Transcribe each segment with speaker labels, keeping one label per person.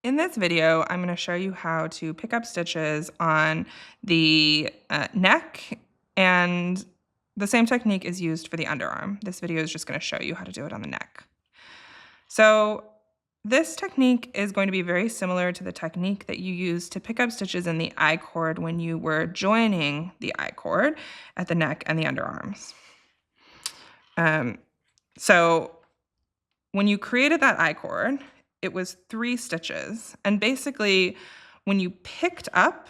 Speaker 1: In this video, I'm going to show you how to pick up stitches on the neck, and the same technique is used for the underarm. This video is just going to show you how to do it on the neck. So this technique is going to be very similar to the technique that you used to pick up stitches in the I-cord when you were joining the I-cord at the neck and the underarms. So when you created that I-cord, it was 3 stitches. And basically, when you picked up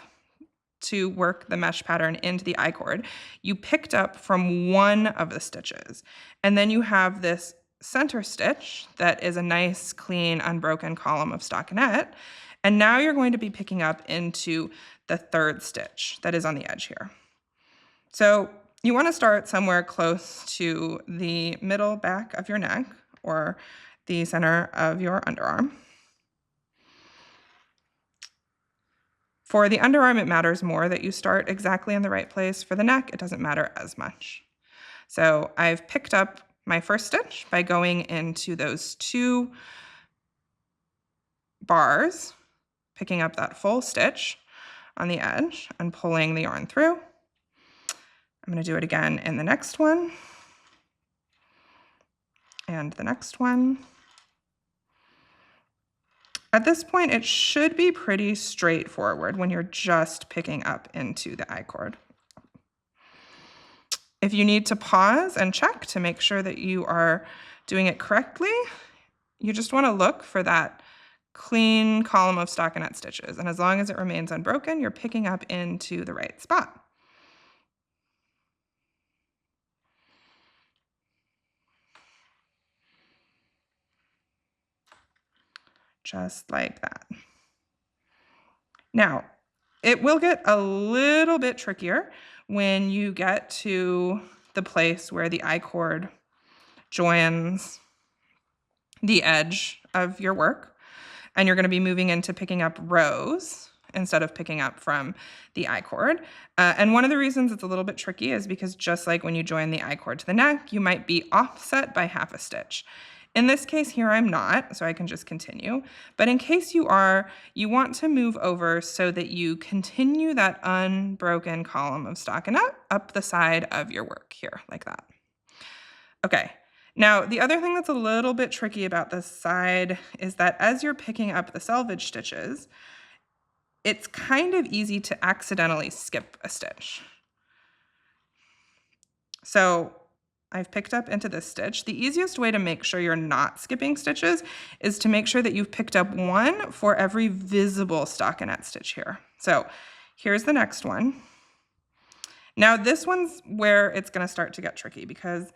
Speaker 1: to work the mesh pattern into the I-cord, you picked up from one of the stitches. And then you have this center stitch that is a nice, clean, unbroken column of stockinette. And now you're going to be picking up into the 3rd stitch that is on the edge here. So you want to start somewhere close to the middle back of your neck or the center of your underarm. For the underarm, it matters more that you start exactly in the right place. For the neck, it doesn't matter as much. So I've picked up my first stitch by going into those 2 bars, picking up that full stitch on the edge and pulling the yarn through. I'm going to do it again in the next one and the next one. At this point, it should be pretty straightforward when you're just picking up into the I-cord. If you need to pause and check to make sure that you are doing it correctly, you just want to look for that clean column of stockinette stitches. And as long as it remains unbroken, you're picking up into the right spot. Just like that. Now, it will get a little bit trickier when you get to the place where the I-cord joins the edge of your work, and you're going to be moving into picking up rows instead of picking up from the I-cord. And one of the reasons it's a little bit tricky is because just like when you join the I-cord to the neck, you might be offset by half a stitch. In this case here, I'm not, so I can just continue. But in case you are, you want to move over so that you continue that unbroken column of stockinette up the side of your work here, like that. Okay, now the other thing that's a little bit tricky about this side is that as you're picking up the selvage stitches, it's kind of easy to accidentally skip a stitch. So I've picked up into this stitch. The easiest way to make sure you're not skipping stitches is to make sure that you've picked up one for every visible stockinette stitch here. So here's the next one. Now this one's where it's going to start to get tricky, because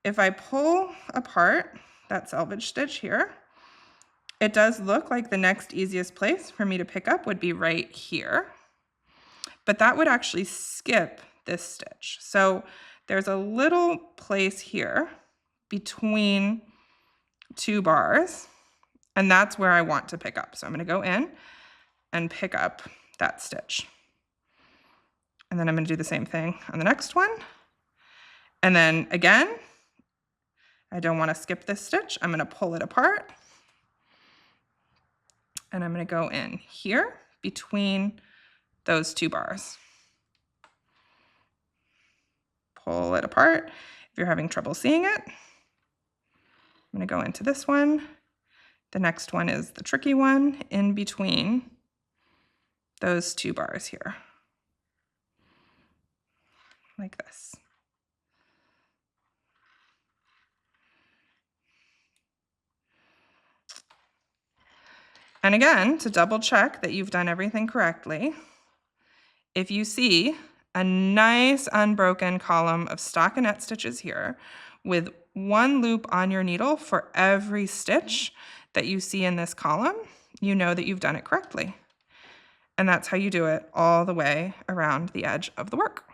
Speaker 1: if I pull apart that selvage stitch here, it does look like the next easiest place for me to pick up would be right here, but that would actually skip this stitch. So there's a little place here between 2 bars, and that's where I want to pick up. So I'm going to go in and pick up that stitch. And then I'm going to do the same thing on the next one. And then again, I don't want to skip this stitch. I'm going to pull it apart. And I'm going to go in here between those 2 bars. Pull it apart. If you're having trouble seeing it, I'm going to go into this one. The next one is the tricky one in between those 2 bars here, like this. And again, to double check that you've done everything correctly, if you see a nice unbroken column of stockinette stitches here with 1 loop on your needle for every stitch that you see in this column, you know that you've done it correctly. And that's how you do it all the way around the edge of the work.